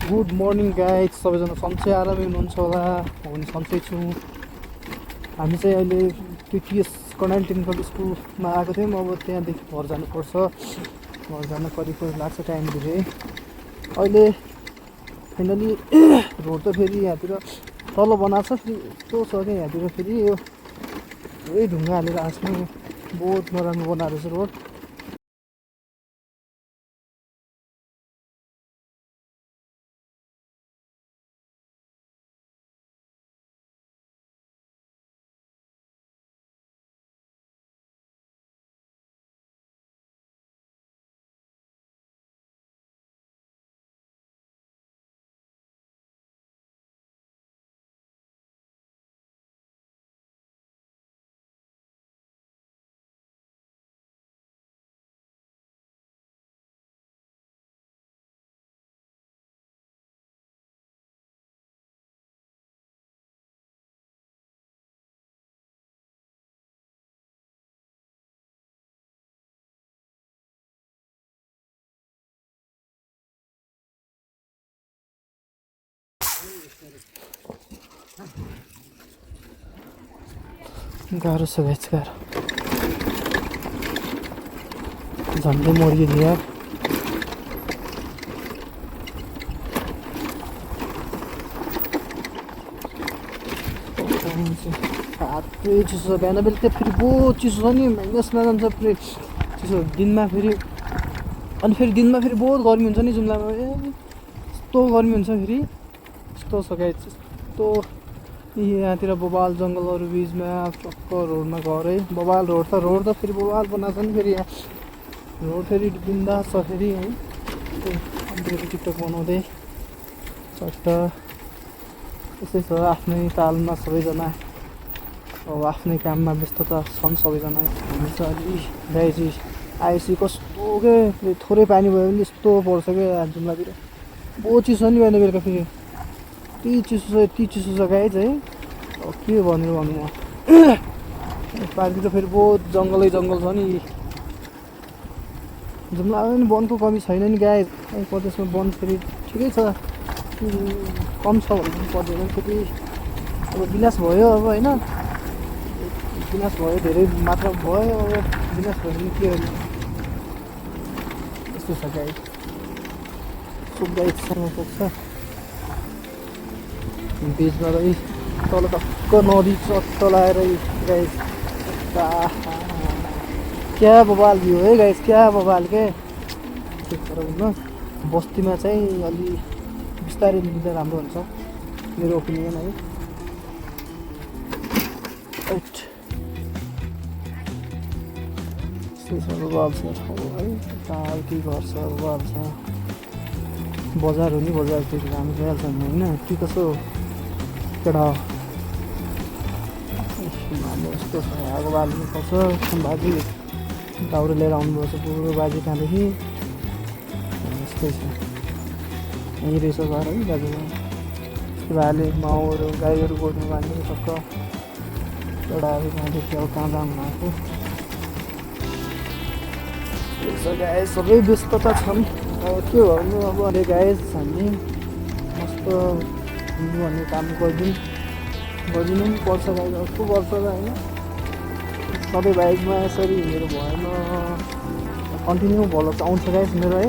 Good morning guys, सबैजना सन्चै आरामै हुनुहुन्छ होला। म पनि सन्चै छु। हामी चाहिँ अहिले टिटिएस कन्टिनेन्टल स्कुलमा आएको थियौँ। अब त्यहाँदेखि घर जानुपर्छ। घर जान करिब लाग्छ टाइम धेरै। अहिले फाइनली रोड त फेरि यहाँतिर तल बनाएको छ, फेरि यस्तो छ क्या यहाँतिर फेरि यो पुरै ढुङ्गा हालेर आफ्नो बहुत नराम्रो बनाएको रहेछ रोड। गाह्रो छ गाइस, गाह्रो झन्डै मरियो यार। हातै चिसो छ। बिहान बेलुका फेरि बहुत चिसो छ नि, माइनसमा जान्छ फेरि चिसो दिनमा फेरि। अनि फेरि दिनमा फेरि बहुत गर्मी हुन्छ नि जुम्लामा। यस्तो गर्मी हुन्छ फेरि, यस्तो छ गाइस, यस्तो। यहाँतिर बबाल जङ्गलहरू बिचमा चक्क रोडमा घर है। बबाल रोड त फेरि बबाल बनाएको छ नि। फेरि यहाँ रोड फेरि बिन्दास छ फेरि है। टिकटक बनाउँदै चट्ट यसै छ। आफ्नै तालमा सबैजना अब आफ्नै काममा व्यस्तता छन् सबैजना। हामी चाहिँ अलि गाइस आएपछि कस्तो के थोरै पानी भयो भने यस्तो पर्छ क्या जुम्लातिर। बहुत चिसो छ नि बिहान बेलुका फेरि। यति चिसो छ गाइस है। के भनेर भनौँ म। पार्कतिर फेरि बहुत जङ्गलै जङ्गल छ नि। जुम्लामा पनि वनको कमी छैन नि गाइस। प्रदेशमा वन फेरि ठिकै छ, कम छ भन्नु पनि पर्दैन। फेरि अब विनाश भयो अब होइन, विनाश भयो, धेरै मात्रामा भयो। अब विनाश भयो भने के गर्ने, यस्तो छ गाइस। गाइडसँग पुग्छ बिचमा रही तल टक्क नदी चट्ट लगाएर गाइस। क्या बबाल भ्यू है गाइस, क्या बबाल के। हुन्न बस्तीमा चाहिँ अलि बिस्तारै लिँदा राम्रो हुन्छ, मेरो ओपिनियन है। बबाल छ है, टाउकी घर छ, बबाल छ। बजार हो नि, बजारदेखि राम्रो भइहाल्छ नि होइन। के कसो केटा यस्तो छ। आगो बाल्नुपर्छ, बाजी दाउरो लिएर आउनुपर्छ पुरो बाजी कहाँदेखि। यस्तै छ। यहीँ रहेछ घर है दाजुमा। भाले माउहरू गाईहरू गोड्नु बाँध्नु टक्क केटाहरू कहाँदेखि अब कहाँ जानु आएको। गाइस सबै व्यस्तता छन्। अब के भन्नु, अब अहिले गाइस हामी मस्त हिँड्नु भन्ने काम गरिदिनु पनि पर्छ गाइस। अर्को गर्छ र होइन, सधैँ बाइकमा यसरी हिँडेर भएन। कन्टिन्यू भलो आउँछ गाइस मेरो है।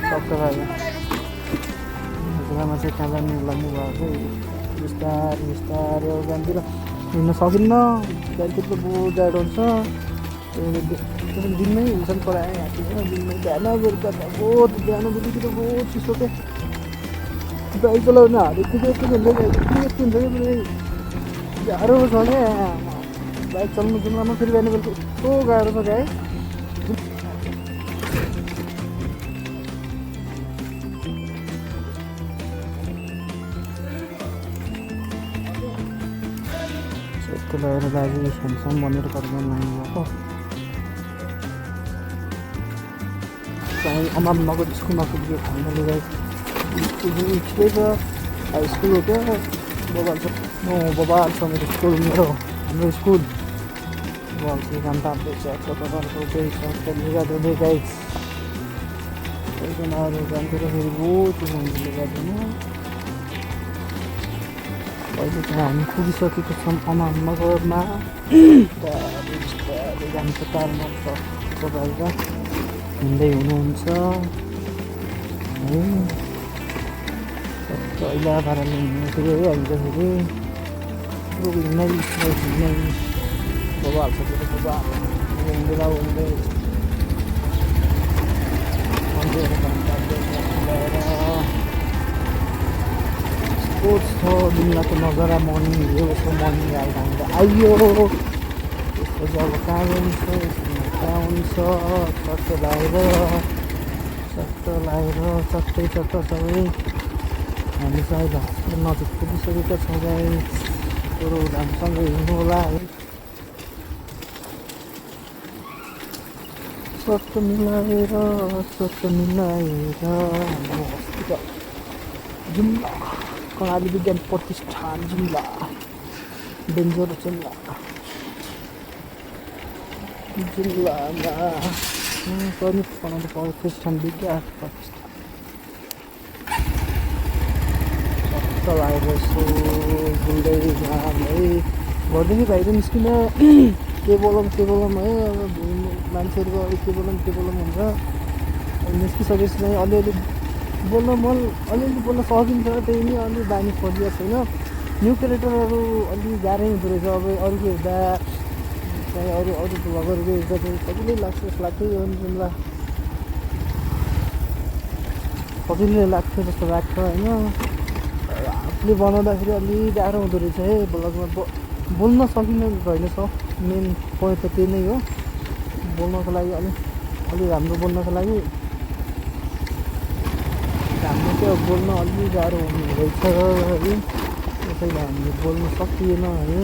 टक्क हजुरआमा चाहिँ कहाँ जानु लाग्नु भएको चाहिँ बिस्तारै बिस्तारै अब बिहानतिर हिँड्न सकिन्न। बिहानतिर त बहुत गाह्रो हुन्छ। दिनमै हिँड्छ नि प्रायः यहाँतिर, दिनमै। बिहान बेलुका त बहुत, बिहान बेलुकी त बहुत चिसो क्या। बाइक चलाउन हालेको के हुन्छ कि गाह्रो छ क्या बाइक चलाउनु जुम्लामा। फेरि बिहान बेलुका यस्तो गाह्रो छ क्या है। यस्तो लगेर दाजु खान्छौँ भनेर कतिजना लाग्नु भएको। चाहिँ अमामनगर स्कुलमा पुग्यो फाइनली गाइस। स्कुल ठिकै छ, हाई स्कुल हो क्या। बबाल छ, बबाल छ मेरो स्कुल, हाम्रो स्कुल बबाल चाहिँ काम ताप्दैछ। केही छ, लुगा धुँदै गाइस। अरू जान्थ्यो र फेरि बहुत चिसोले गर्दैन। अहिले चाहिँ हामी पुगिसकेको छौँ अहमदनगरमा। बिस्तारै जान्छ तारमा तपाईँहरू हिँड्दै हुनुहुन्छ है। अहिले पाराले हिँड्नु फेरि है अहिले फेरि हिँड्नै बबाल्छ फेरि हिँडेर हिँड्दै स्पोर्ट्स छ दुनियाँको नजारा मर्निङ हिँड्यो उसको मर्निङ राइड हामीले आइयो। त्यसपछि अब कहाँ हुन्छ कहाँ हुन्छ चट्ट लगाएर चट्टै सबै हामी चाहिँ हस्पिटल नजिक पुगिसकेका छौँ गाइस। बरु हामीसँगै हिँड्नु होला है। चट्ट मिलाएर हाम्रो हस्पिटल जुम्ला कर्णाली विज्ञान प्रतिष्ठान जुम्ला डेन्जर जुम्लामा कर्णाली प्रतिष्ठान विज्ञान प्रतिष्ठान लगाएर यसो घुम्दै घाम है घरदेखि बाहिर निस्किन के बोलौँ है। अब मान्छेहरूको अलिक के बोलौँ हुन्छ। निस्किसकेपछि चाहिँ अलिअलि बोल्न सकिन्छ, त्यही नै अलि बानी परिएको छैन। न्यू क्यारेक्टरहरू अलि गाह्रै हुँदो रहेछ। अब अरूको हेर्दा चाहिँ अरू भ्लगरको हेर्दा चाहिँ सजिलै लाग्छ जस्तो लाग्थ्यो यो जुम्ला सजिलै लाग्थ्यो जस्तो लाग्छ होइन। आफूले बनाउँदाखेरि अलि गाह्रो हुँदो रहेछ है भ्लगमा बोल्न सकिँदैन रहेनछ। मेन पोइन्ट त त्यही नै हो, बोल्नको लागि अलि राम्रो बोल्नको लागि हाम्रो त्यो बोल्न अलि गाह्रो हुने रहेछ है। त्यसैले हामीले बोल्न सकिएन है।